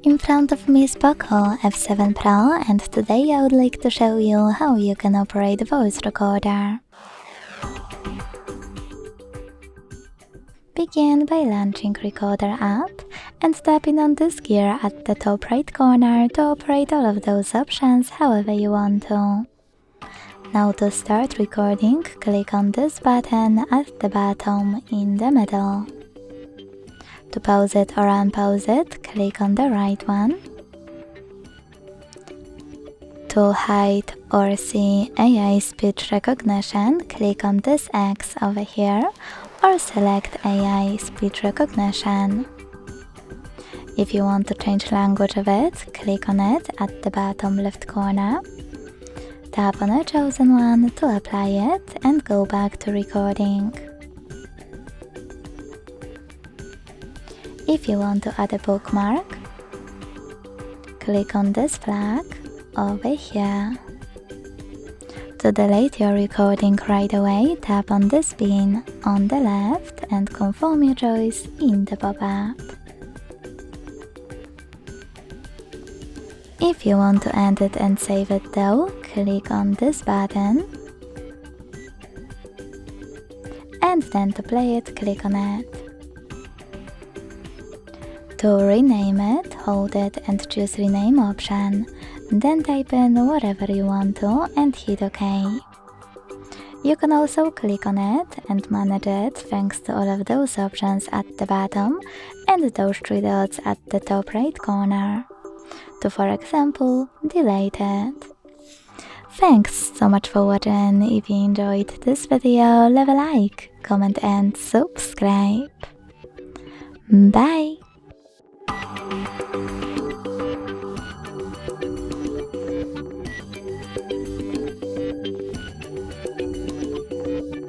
In front of me is POCO F7 Pro, and today I would like to show you how you can operate a voice recorder. Begin by launching Recorder app and tapping on this gear at the top right corner to operate all of those options however you want to. Now to start recording, click on this button at the bottom in the middle. To pause it or unpause it, click on the right one. To hide or see AI speech recognition, click on this X over here or select AI speech recognition. If you want to change language of it, click on it at the bottom left corner. Tap on a chosen one to apply it and go back to recording. If you want to add a bookmark, click on this flag over here. To delete your recording right away, tap on this pin on the left and confirm your choice in the pop-up. If you want to end it and save it though, click on this button. And then to play it, click on it. To rename it, hold it and choose rename option. Then type in whatever you want to and hit OK. You can also click on it and manage it thanks to all of those options at the bottom and those three dots at the top right corner. To, for example, delete it. Thanks so much for watching. If you enjoyed this video, leave a like, comment and subscribe. Bye!